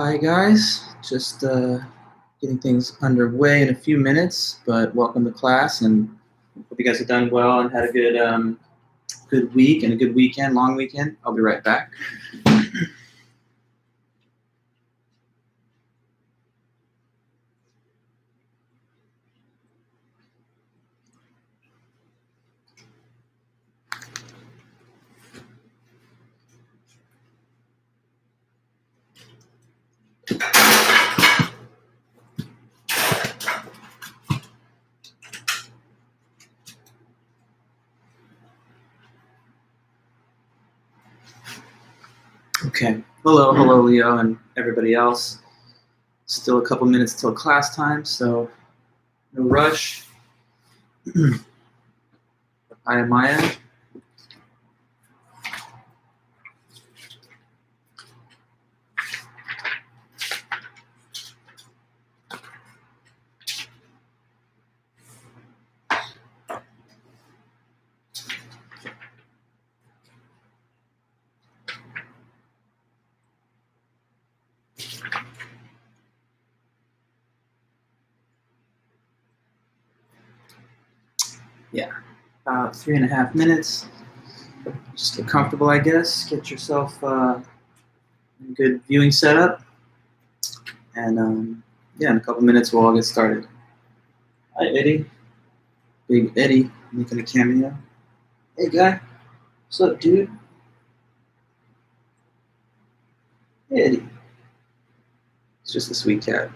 Hi guys, just getting things underway in a few minutes, but welcome to class and hope you guys have done well and had a good week and a good weekend, long weekend. I'll be right back. Okay, hello Leo and everybody else. Still a couple minutes till class time, so no rush. Hi Maya. Yeah, about 3.5 minutes. Just get comfortable, I guess. Get yourself a good viewing setup. And yeah, in a couple minutes we'll all get started. Hi Eddie. Big Eddie making a cameo. Hey guy. What's up, dude? Hey Eddie. It's just a sweet cat.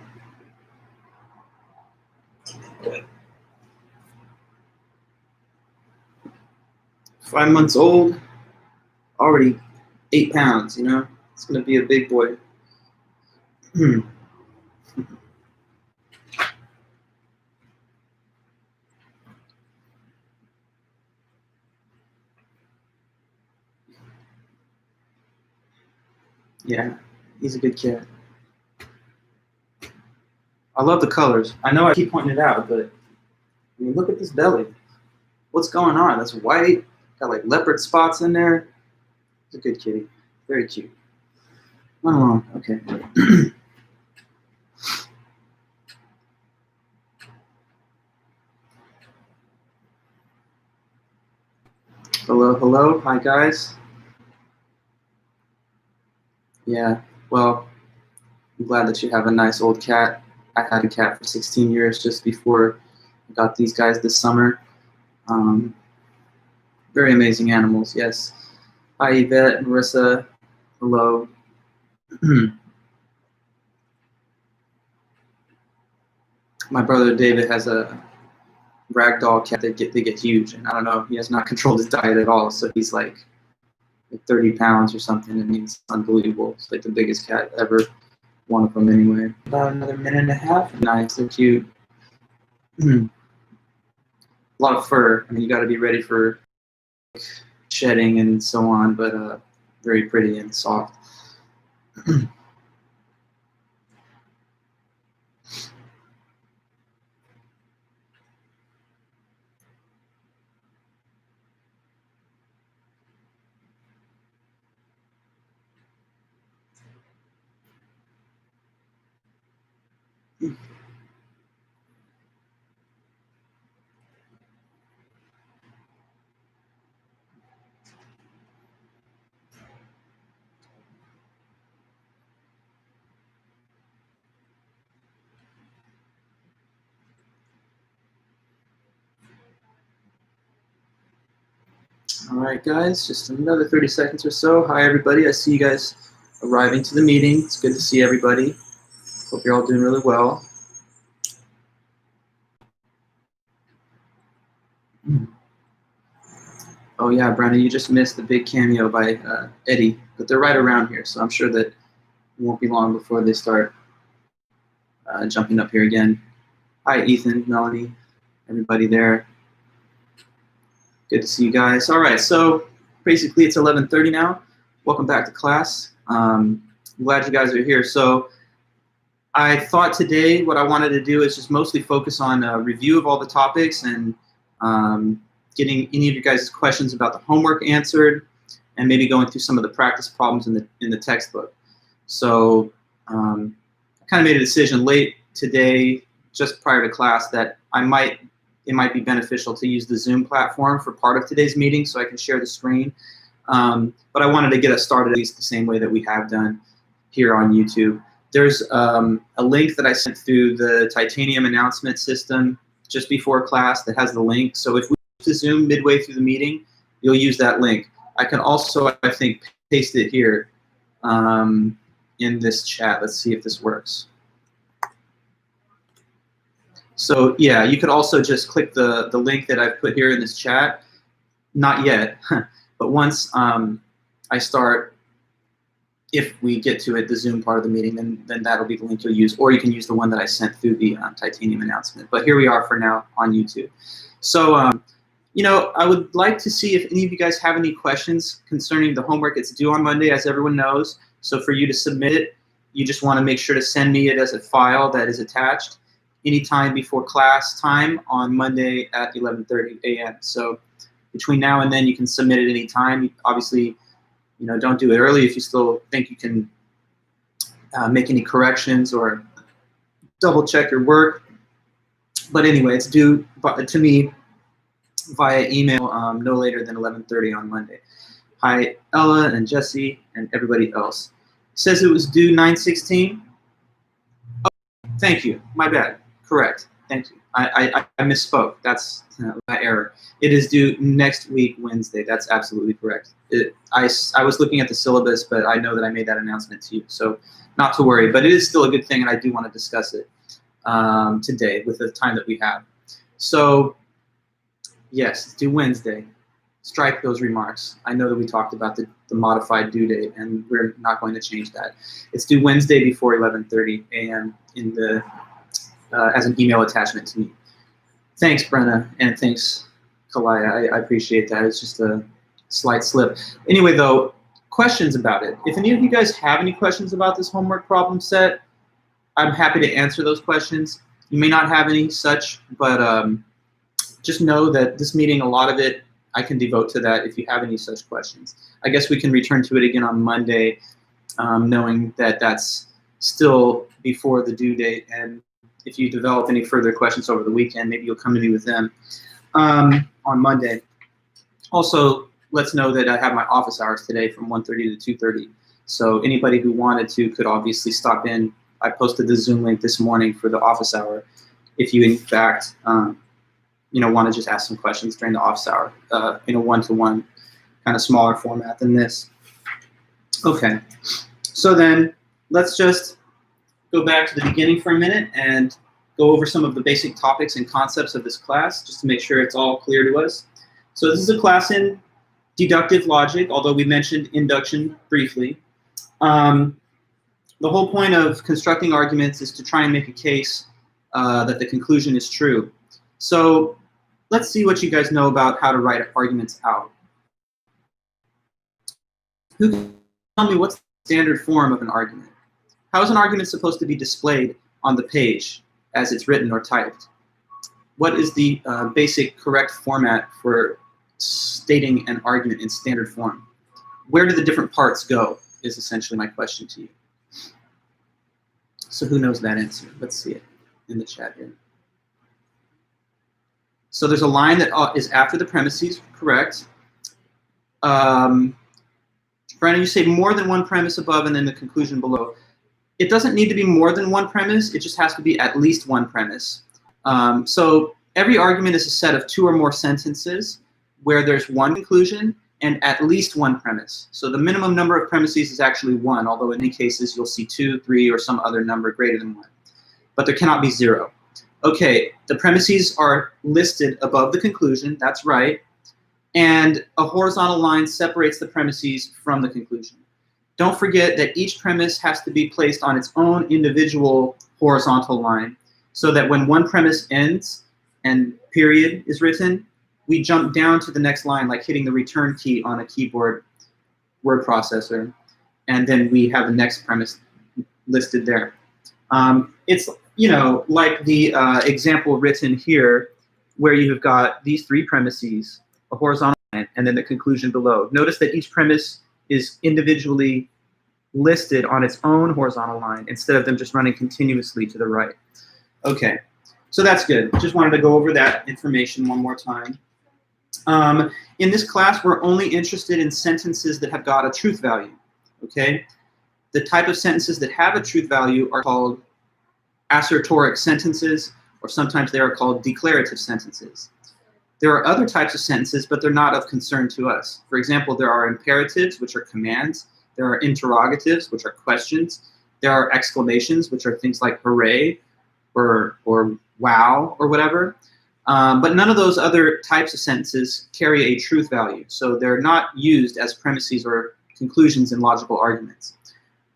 5 months old, already 8 pounds, you know? It's gonna be a big boy. Yeah, he's a good cat. I love the colors. I know I keep pointing it out, but I mean, look at this belly. What's going on? That's white, got like leopard spots in there. It's a good kitty. Very cute. Run along. Okay. Hello. Hi, guys. Yeah, well, I'm glad that you have a nice old cat. I had a cat for 16 years just before I got these guys this summer. Very amazing animals, yes. Hi, Yvette, Marissa. Hello. My brother David has a ragdoll cat that they get huge, and I don't know, he has not controlled his diet at all, so he's like 30 pounds or something, and he's unbelievable. It's like the biggest cat ever, one of them anyway. About another minute and a half. Nice, they're cute. A lot of fur. I mean, you got to be ready for shedding and so on, but very pretty and soft. All right, guys, just another 30 seconds or so. Hi, everybody. I see you guys arriving to the meeting. It's good to see everybody. Hope you're all doing really well. Oh, yeah, Brandon, you just missed the big cameo by Eddie, but they're right around here, so I'm sure that it won't be long before they start jumping up here again. Hi, Ethan, Melanie, everybody there. Good to see you guys. All right, so basically it's 11:30 now. Welcome back to class. I'm glad you guys are here. So I thought today what I wanted to do is just mostly focus on a review of all the topics and getting any of you guys' questions about the homework answered, and maybe going through some of the practice problems in the textbook. So I kind of made a decision late today, just prior to class, that it might be beneficial to use the Zoom platform for part of today's meeting so I can share the screen. But I wanted to get us started at least the same way that we have done here on YouTube. There's a link that I sent through the Titanium announcement system just before class that has the link. So if we use the Zoom midway through the meeting, you'll use that link. I can also, I think, paste it here in this chat. Let's see if this works. So yeah, you could also just click the link that I've put here in this chat. Not yet, but once I start, if we get to it, the Zoom part of the meeting, then that'll be the link you'll use, or you can use the one that I sent through the Titanium announcement. But here we are for now on YouTube. So, you know, I would like to see if any of you guys have any questions concerning the homework. It's due on Monday, as everyone knows. So for you to submit it, you just want to make sure to send me it as a file that is attached anytime before class time on Monday at 11:30 a.m. So between now and then, you can submit it anytime. Obviously, you know, don't do it early if you still think you can make any corrections or double check your work. But anyway, it's due to me via email no later than 11:30 on Monday. Hi, Ella and Jesse and everybody else. It says it was due 9/16. Oh, thank you. My bad. Correct. Thank you. I misspoke. That's my error. It is due next week, Wednesday. That's absolutely correct. I was looking at the syllabus, but I know that I made that announcement to you, so not to worry. But it is still a good thing, and I do want to discuss it today with the time that we have. So yes, it's due Wednesday. Strike those remarks. I know that we talked about the modified due date, and we're not going to change that. It's due Wednesday before 11:30 a.m. in the as an email attachment to me. Thanks, Brenna, and thanks, Kalaya. I appreciate that. It's just a slight slip. Anyway, though, questions about it. If any of you guys have any questions about this homework problem set, I'm happy to answer those questions. You may not have any such, but just know that this meeting, a lot of it, I can devote to that if you have any such questions. I guess we can return to it again on Monday, knowing that that's still before the due date, and if you develop any further questions over the weekend, maybe you'll come to me with them on Monday. Also, let's know that I have my office hours today from 1:30 to 2:30. So anybody who wanted to could obviously stop in. I posted the Zoom link this morning for the office hour. If you, in fact, you know, want to just ask some questions during the office hour in a one-to-one kind of smaller format than this. Okay, so then let's just go back to the beginning for a minute and go over some of the basic topics and concepts of this class, just to make sure it's all clear to us. So this is a class in deductive logic, although we mentioned induction briefly. The whole point of constructing arguments is to try and make a case that the conclusion is true. So let's see what you guys know about how to write arguments out. Who can tell me what's the standard form of an argument? How is an argument supposed to be displayed on the page as it's written or typed? What is the basic correct format for stating an argument in standard form? Where do the different parts go is essentially my question to you. So who knows that answer? Let's see it in the chat here. So there's a line that is after the premises, correct. Brandon, you say more than one premise above and then the conclusion below. It doesn't need to be more than one premise. It just has to be at least one premise. So every argument is a set of two or more sentences where there's one conclusion and at least one premise. So the minimum number of premises is actually one, although in many cases you'll see 2, 3, or some other number greater than 1. But there cannot be 0. Okay, the premises are listed above the conclusion, that's right. And a horizontal line separates the premises from the conclusion. Don't forget that each premise has to be placed on its own individual horizontal line so that when one premise ends and period is written, we jump down to the next line like hitting the return key on a keyboard word processor, and then we have the next premise listed there. It's, you know, like the example written here where you've got these 3 premises, a horizontal line, and then the conclusion below. Notice that each premise is individually listed on its own horizontal line instead of them just running continuously to the right. Okay, so that's good. Just wanted to go over that information one more time. In this class, we're only interested in sentences that have got a truth value, okay? The type of sentences that have a truth value are called assertoric sentences, or sometimes they are called declarative sentences. There are other types of sentences, but they're not of concern to us. For example, there are imperatives, which are commands. There are interrogatives, which are questions. There are exclamations, which are things like hooray or wow or whatever. But none of those other types of sentences carry a truth value, so they're not used as premises or conclusions in logical arguments.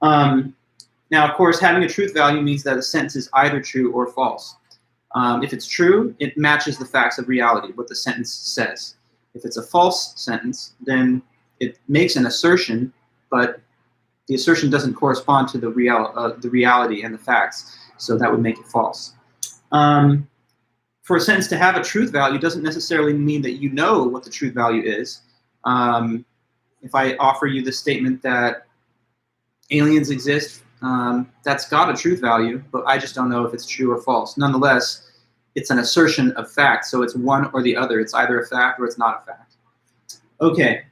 Now, of course, having a truth value means that a sentence is either true or false. If it's true, it matches the facts of reality, what the sentence says. If it's a false sentence, then it makes an assertion, but the assertion doesn't correspond to the reality and the facts, so that would make it false. For a sentence to have a truth value doesn't necessarily mean that you know what the truth value is. If I offer you the statement that aliens exist, that's got a truth value, but I just don't know if it's true or false. Nonetheless, it's an assertion of fact, so it's one or the other. It's either a fact or it's not a fact. Okay.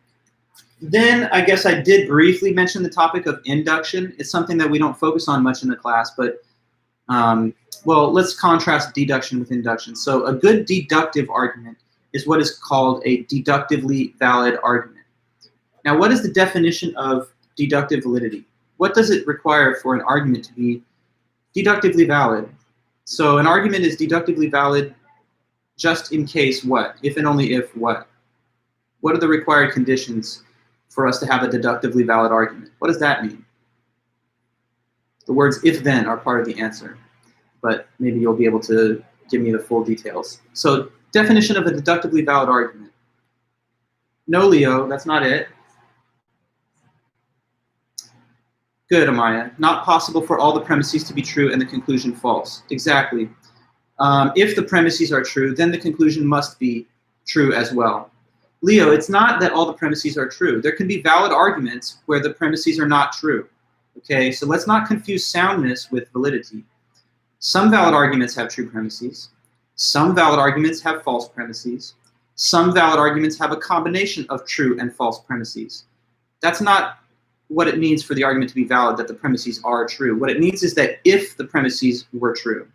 Then I guess I did briefly mention the topic of induction. It's something that we don't focus on much in the class, but well, let's contrast deduction with induction. So a good deductive argument is what is called a deductively valid argument. Now, what is the definition of deductive validity? What does it require for an argument to be deductively valid? So an argument is deductively valid just in case what? If and only if what? What are the required conditions for us to have a deductively valid argument? What does that mean? The words if then are part of the answer, but maybe you'll be able to give me the full details. So definition of a deductively valid argument. No, Leo, that's not it. Good, Amaya. Not possible for all the premises to be true and the conclusion false. Exactly. If the premises are true, then the conclusion must be true as well. Leo, it's not that all the premises are true. There can be valid arguments where the premises are not true. Okay, so let's not confuse soundness with validity. Some valid arguments have true premises. Some valid arguments have false premises. Some valid arguments have a combination of true and false premises. That's not what it means for the argument to be valid, that the premises are true. What it means is that if the premises were true,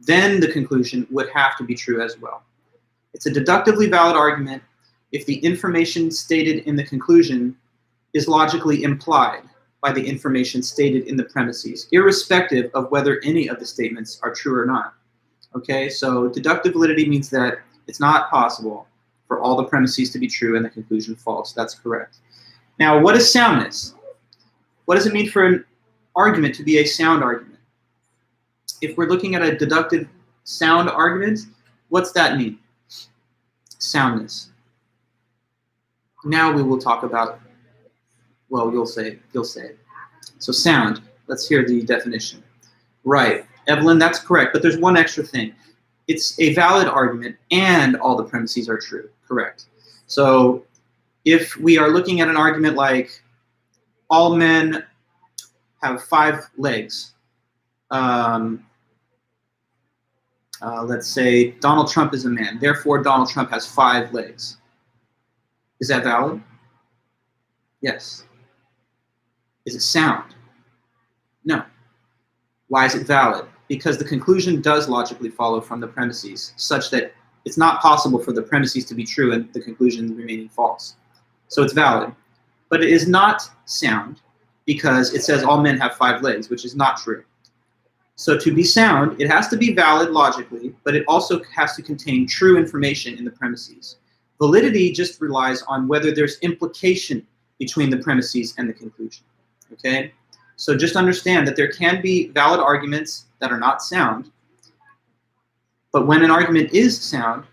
then the conclusion would have to be true as well. It's a deductively valid argument if the information stated in the conclusion is logically implied by the information stated in the premises, irrespective of whether any of the statements are true or not. Okay, so deductive validity means that it's not possible for all the premises to be true and the conclusion false. That's correct. Now, what is soundness? What does it mean for an argument to be a sound argument? If we're looking at a deductive sound argument, what's that mean? Soundness. Now we will talk about, well, you'll say it. So sound, let's hear the definition. Right, Evelyn, that's correct, but there's one extra thing. It's a valid argument and all the premises are true, correct. So if we are looking at an argument like all men have 5 legs, let's say Donald Trump is a man, therefore Donald Trump has 5 legs. Is that valid? Yes. Is it sound? No. Why is it valid? Because the conclusion does logically follow from the premises, such that it's not possible for the premises to be true and the conclusion remaining false. So it's valid. But it is not sound because it says all men have 5 legs, which is not true. So to be sound, it has to be valid logically, but it also has to contain true information in the premises. Validity just relies on whether there's implication between the premises and the conclusion. Okay? So just understand that there can be valid arguments that are not sound, but when an argument is sound,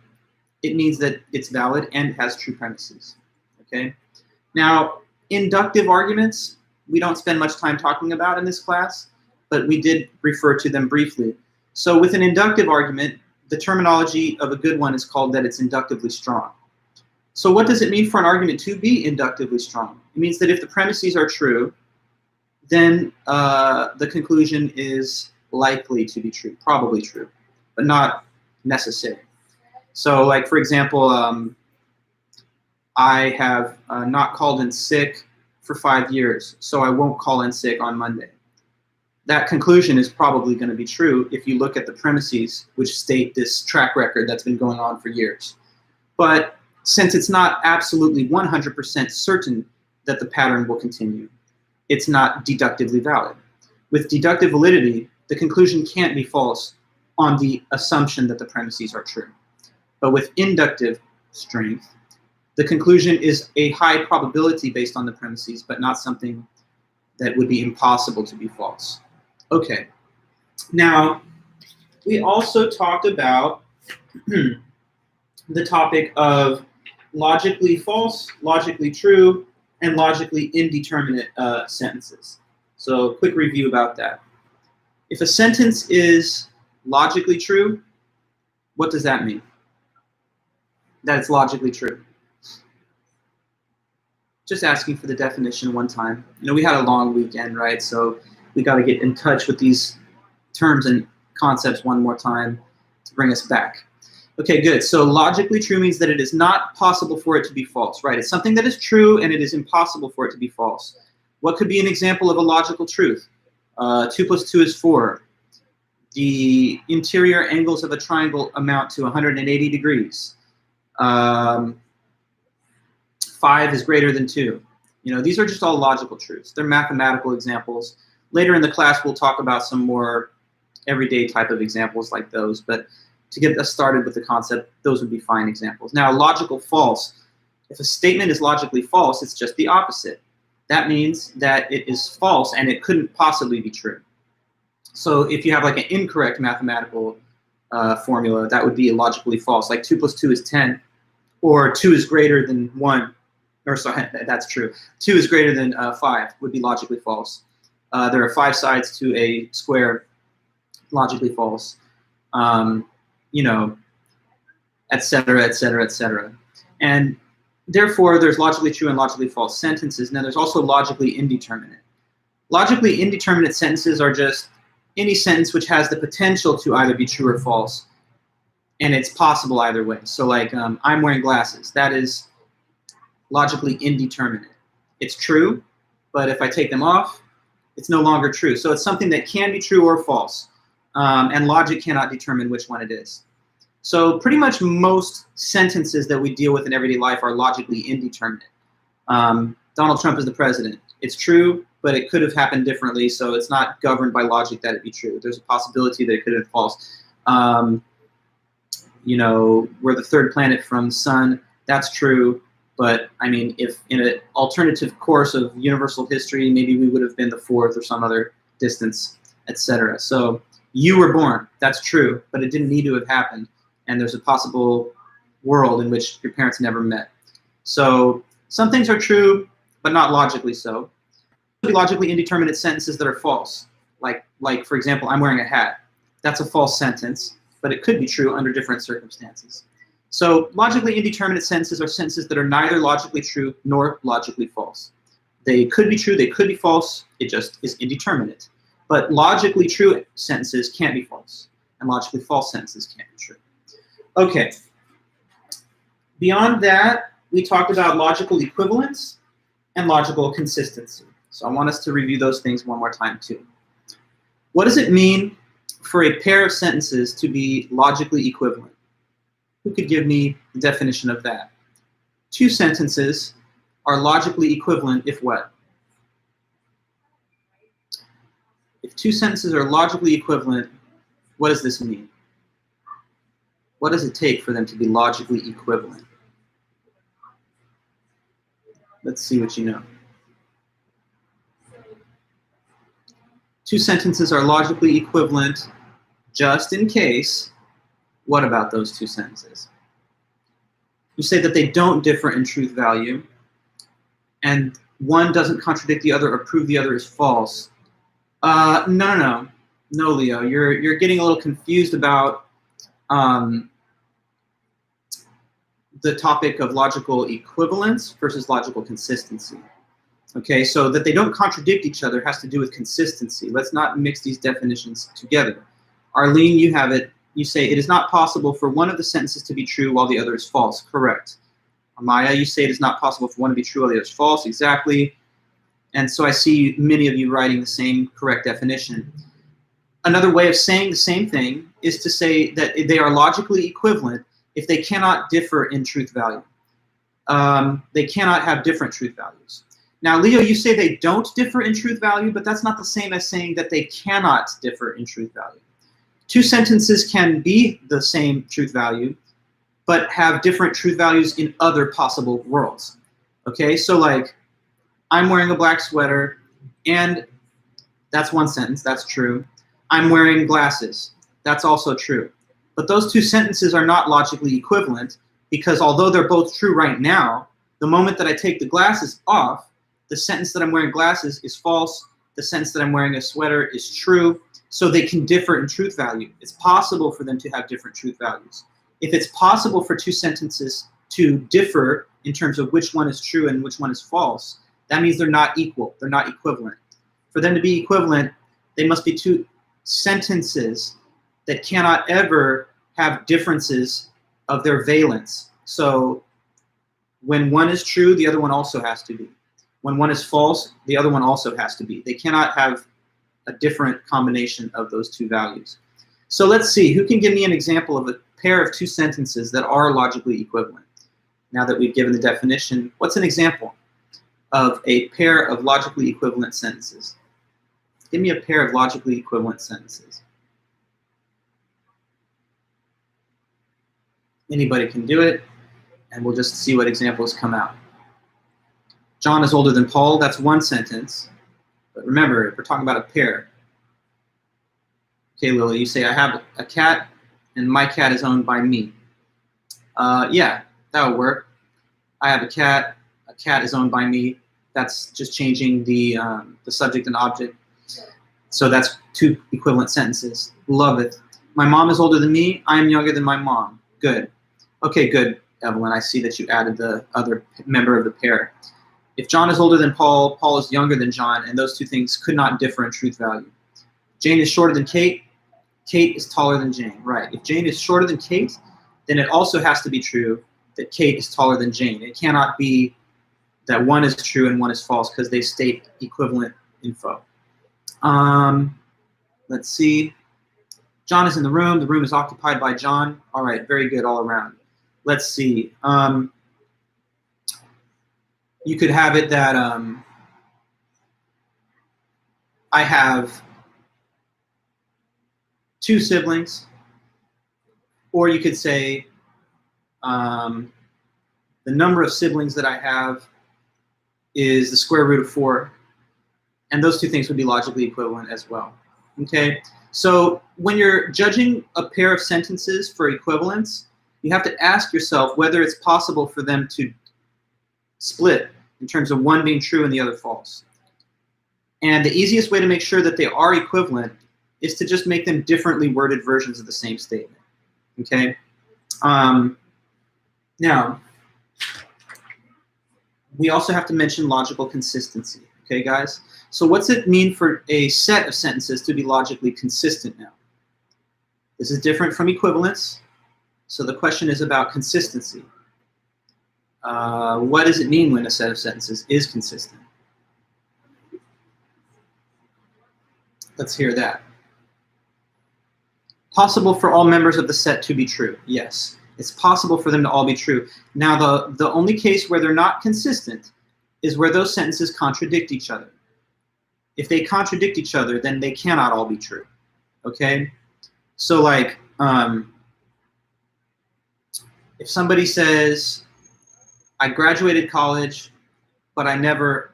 it means that it's valid and has true premises. Okay? Now, inductive arguments, we don't spend much time talking about in this class, but we did refer to them briefly. So with an inductive argument, the terminology of a good one is called that it's inductively strong. So what does it mean for an argument to be inductively strong? It means that if the premises are true, then the conclusion is likely to be true, probably true, but not necessary. So like, for example, I have not called in sick for 5 years, so I won't call in sick on Monday. That conclusion is probably going to be true if you look at the premises which state this track record that's been going on for years. But since it's not absolutely 100% certain that the pattern will continue, it's not deductively valid. With deductive validity, the conclusion can't be false on the assumption that the premises are true. But with inductive strength, the conclusion is a high probability based on the premises, but not something that would be impossible to be false. Okay, now we also talked about the topic of logically false, logically true, and logically indeterminate sentences. So quick review about that. If a sentence is logically true, what does that mean? That it's logically true. Just asking for the definition one time. You know, we had a long weekend, right? So we got to get in touch with these terms and concepts one more time to bring us back. Okay, good. So logically true means that it is not possible for it to be false, right? It's something that is true and it is impossible for it to be false. What could be an example of a logical truth? 2 + 2 is 4. The interior angles of a triangle amount to 180 degrees. 5 is greater than 2. You know, these are just all logical truths. They're mathematical examples. Later in the class, we'll talk about some more everyday type of examples like those, but to get us started with the concept, those would be fine examples. Now, logical false. If a statement is logically false, it's just the opposite. That means that it is false and it couldn't possibly be true. So if you have like an incorrect mathematical formula, that would be logically false. Like 2 + 2 is 10, or 2 is greater than 1. Or sorry, that's true. 2 is greater than 5 would be logically false. There are 5 sides to a square, logically false. You know, et cetera, et cetera, et cetera. And therefore, there's logically true and logically false sentences. Now, there's also logically indeterminate. Logically indeterminate sentences are just any sentence which has the potential to either be true or false, and it's possible either way. So like, I'm wearing glasses. That is logically indeterminate. It's true, but if I take them off, it's no longer true. So it's something that can be true or false, and logic cannot determine which one it is. So pretty much most sentences that we deal with in everyday life are logically indeterminate. Donald Trump is the president. It's true, but it could have happened differently, so it's not governed by logic that it be true. There's a possibility that it could have been false. You know, we're the 3rd planet from the sun. That's true, but I mean, if in an alternative course of universal history, maybe we would have been the 4th or some other distance, etc. So you were born. That's true, but it didn't need to have happened. And there's a possible world in which your parents never met. So some things are true, but not logically so. There could be logically indeterminate sentences that are false. Like for example, I'm wearing a hat. That's a false sentence, but it could be true under different circumstances. So logically indeterminate sentences are sentences that are neither logically true nor logically false. They could be true, they could be false, it just is indeterminate. But logically true sentences can't be false, and logically false sentences can't be true. Okay. Beyond that, we talked about logical equivalence and logical consistency. So I want us to review those things one more time too. What does it mean for a pair of sentences to be logically equivalent? Who could give me the definition of that? 2 sentences are logically equivalent if what? If 2 sentences are logically equivalent, what does this mean? What does it take for them to be logically equivalent? Let's see what you know. 2 sentences are logically equivalent just in case. What about those 2 sentences? You say that they don't differ in truth value, and one doesn't contradict the other or prove the other is false. No, Leo. You're getting a little confused about the topic of logical equivalence versus logical consistency. Okay, so that they don't contradict each other has to do with consistency. Let's not mix these definitions together. Arlene, you have it. You say it is not possible for one of the sentences to be true while the other is false. Correct. Amaya, you say it is not possible for one to be true while the other is false. Exactly. And so I see many of you writing the same correct definition. Another way of saying the same thing is to say that they are logically equivalent if they cannot differ in truth value. They cannot have different truth values. Now, Leo, you say they don't differ in truth value, but that's not the same as saying that they cannot differ in truth value. Two sentences can be the same truth value, but have different truth values in other possible worlds. Okay, so like, I'm wearing a black sweater, and that's one sentence, that's true. I'm wearing glasses, that's also true. But those two sentences are not logically equivalent, because although they're both true right now, the moment that I take the glasses off, the sentence that I'm wearing glasses is false, the sentence that I'm wearing a sweater is true, so they can differ in truth value. It's possible for them to have different truth values. If it's possible for two sentences to differ in terms of which one is true and which one is false, that means they're not equal, they're not equivalent. For them to be equivalent, they must be two sentences that cannot ever have differences of their valence. So when one is true, the other one also has to be. When one is false, the other one also has to be. They cannot have a different combination of those two values. So let's see, who can give me an example of a pair of two sentences that are logically equivalent? Now that we've given the definition, what's an example of a pair of logically equivalent sentences? Give me a pair of logically equivalent sentences. Anybody can do it, and we'll just see what examples come out. John is older than Paul, that's one sentence. But remember, if we're talking about a pair. Okay, Lily, you say, I have a cat, and my cat is owned by me. Yeah, that would work. I have a cat is owned by me. That's just changing the subject and object. So that's two equivalent sentences. Love it. My mom is older than me. I am younger than my mom. Good. Okay, good, Evelyn. I see that you added the other member of the pair. If John is older than Paul, Paul is younger than John, and those two things could not differ in truth value. Jane is shorter than Kate. Kate is taller than Jane. Right. If Jane is shorter than Kate, then it also has to be true that Kate is taller than Jane. It cannot be that one is true and one is false because they state equivalent info. Let's see. John is in the room. The room is occupied by John. All right, very good all around. Let's see. You could have it that I have two siblings, or you could say the number of siblings that I have is the square root of 4, and those two things would be logically equivalent as well. Okay, so when you're judging a pair of sentences for equivalence, you have to ask yourself whether it's possible for them to split in terms of one being true and the other false. And the easiest way to make sure that they are equivalent is to just make them differently worded versions of the same statement. Okay? Now, we also have to mention logical consistency. Okay, guys? So what's it mean for a set of sentences to be logically consistent now? This is different from equivalence. So the question is about consistency. What does it mean when a set of sentences is consistent? Let's hear that. Possible for all members of the set to be true. Yes, it's possible for them to all be true. Now, the only case where they're not consistent is where those sentences contradict each other. If they contradict each other, then they cannot all be true. Okay? So like, if somebody says, I graduated college, but I never,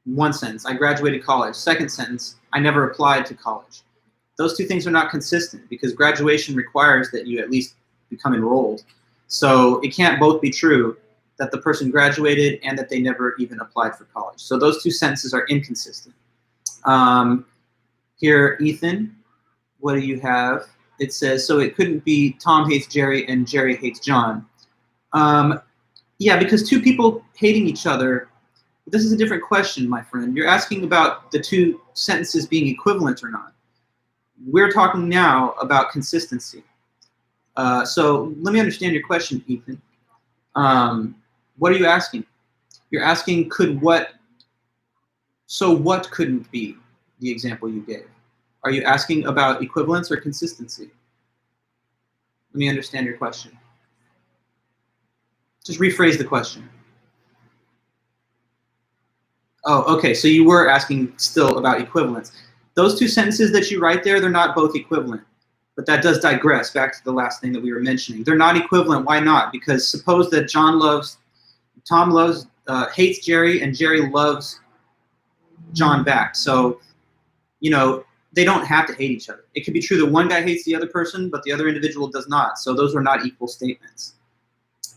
one sentence, I graduated college. Second sentence, I never applied to college. Those two things are not consistent because graduation requires that you at least become enrolled. So it can't both be true that the person graduated and that they never even applied for college. So those two sentences are inconsistent. Here, Ethan, what do you have? It says, so it couldn't be Tom hates Jerry and Jerry hates John. Yeah, because two people hating each other This is a different question, my friend. You're asking about the two sentences being equivalent or not. We're talking now about consistency. So let me understand your question, Ethan. What are you asking? You're asking so what couldn't be the example you gave? Are you asking about equivalence or consistency? Let me understand your question. Just rephrase the question. Oh, okay, so you were asking still about equivalence. Those two sentences that you write there, they're not both equivalent. But that does digress back to the last thing that we were mentioning. They're not equivalent. Why not? Because suppose that Tom hates Jerry, and Jerry loves John back. So, they don't have to hate each other. It could be true that one guy hates the other person, but the other individual does not. So those are not equal statements.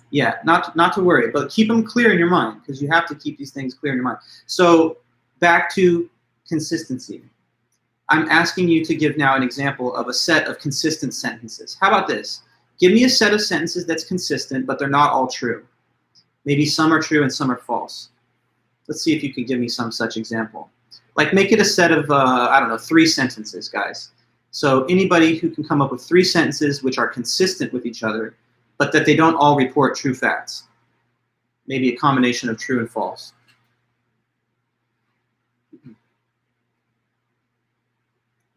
Yeah, not to worry, but keep them clear in your mind, because you have to keep these things clear in your mind. So back to consistency. I'm asking you to give now an example of a set of consistent sentences. How about this? Give me a set of sentences that's consistent, but they're not all true. Maybe some are true and some are false. Let's see if you can give me some such example. Like, make it a set of, 3 sentences, guys. So anybody who can come up with 3 sentences which are consistent with each other, but that they don't all report true facts. Maybe a combination of true and false.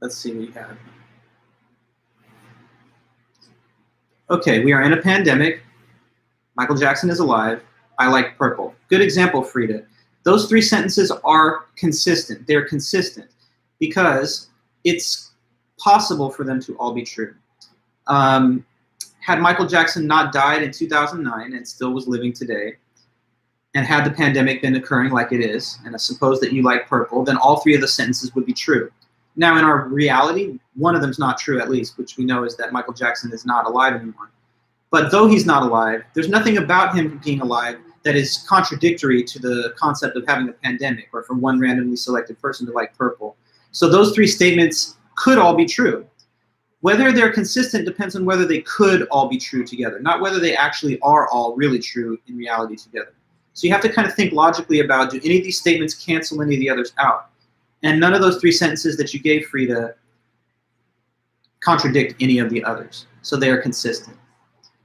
Let's see what you have. Okay, we are in a pandemic. Michael Jackson is alive. I like purple. Good example, Frida. Those 3 sentences are consistent. They're consistent because it's possible for them to all be true. Had Michael Jackson not died in 2009 and still was living today, and had the pandemic been occurring like it is, and I suppose that you like purple, then all 3 of the sentences would be true. Now, in our reality, one of them's not true, at least, which we know is that Michael Jackson is not alive anymore. But though he's not alive, there's nothing about him being alive that is contradictory to the concept of having a pandemic, or for one randomly selected person to like purple. So those 3 statements could all be true. Whether they're consistent depends on whether they could all be true together, not whether they actually are all really true in reality together. So you have to kind of think logically about, do any of these statements cancel any of the others out? And none of those 3 sentences that you gave, Frida, contradict any of the others. So they are consistent.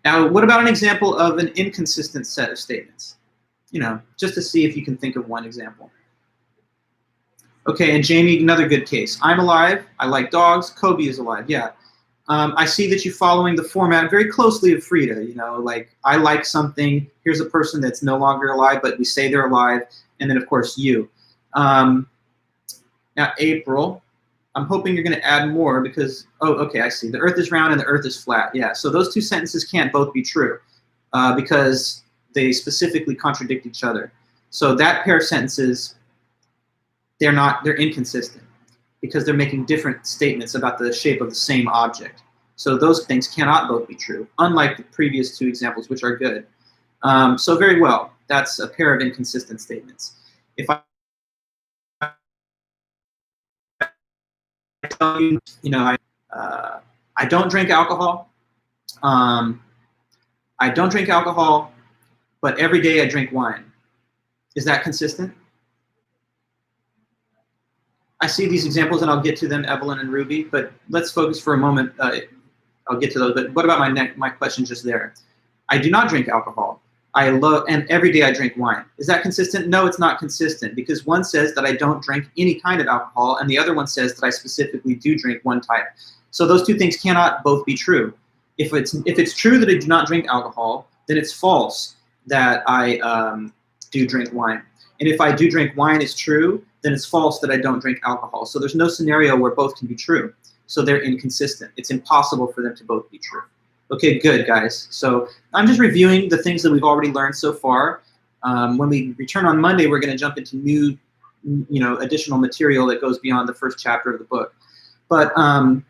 Now, what about an example of an inconsistent set of statements? Just to see if you can think of one example. Okay, and Jamie, another good case. I'm alive. I like dogs. Kobe is alive. Yeah. I see that you're following the format very closely of Frida. Like, I like something. Here's a person that's no longer alive, but we say they're alive. And then, of course, you. Now, April, I'm hoping you're going to add more because, oh, okay, I see. The earth is round and the earth is flat. Yeah, so those 2 sentences can't both be true because they specifically contradict each other. So that pair of sentences, they're inconsistent because they're making different statements about the shape of the same object. So those things cannot both be true, unlike the previous 2 examples, which are good. So very well, that's a pair of inconsistent statements. If I tell you, I don't drink alcohol. I don't drink alcohol, but every day I drink wine. Is that consistent? I see these examples, and I'll get to them, Evelyn and Ruby, but let's focus for a moment. I'll get to those, but what about my question just there? I do not drink alcohol. And every day I drink wine. Is that consistent? No, it's not consistent, because one says that I don't drink any kind of alcohol, and the other one says that I specifically do drink one type. So those 2 things cannot both be true. If it's true that I do not drink alcohol, then it's false that I do drink wine. And if I do drink wine is true, then it's false that I don't drink alcohol. So there's no scenario where both can be true. So they're inconsistent. It's impossible for them to both be true. Okay, good, guys. So I'm just reviewing the things that we've already learned so far. When we return on Monday, we're going to jump into new, additional material that goes beyond the first chapter of the book. But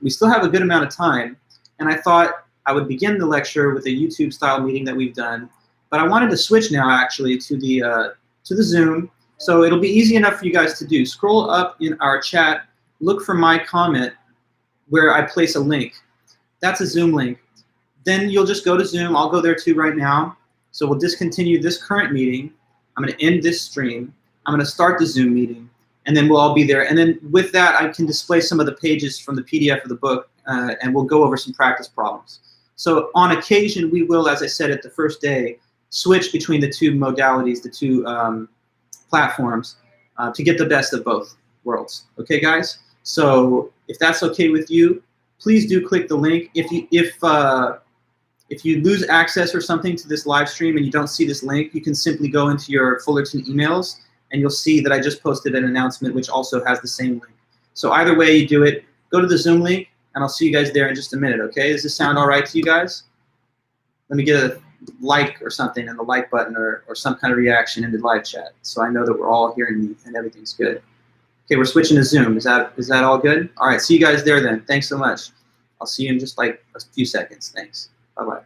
we still have a good amount of time, and I thought I would begin the lecture with a YouTube-style meeting that we've done. But I wanted to switch now, actually, to the Zoom. So it'll be easy enough for you guys to do. Scroll up in our chat, look for my comment where I place a link. That's a Zoom link. Then you'll just go to Zoom. I'll go there too right now. So we'll discontinue this current meeting. I'm going to end this stream. I'm going to start the Zoom meeting, and then we'll all be there. And then with that, I can display some of the pages from the PDF of the book, and we'll go over some practice problems. So on occasion, we will, as I said at the first day, switch between the two modalities, the two platforms, to get the best of both worlds. Okay, guys? So if that's okay with you, please do click the link. If you lose access or something to this live stream and you don't see this link, you can simply go into your Fullerton emails and you'll see that I just posted an announcement which also has the same link. So either way you do it, go to the Zoom link and I'll see you guys there in just a minute, okay? Does this sound all right to you guys? Let me get a like or something in the like button or some kind of reaction in the live chat so I know that we're all hearing me and everything's good. Okay, we're switching to Zoom. Is that all good? All right, see you guys there then. Thanks so much. I'll see you in just like a few seconds. Thanks. Bye-bye.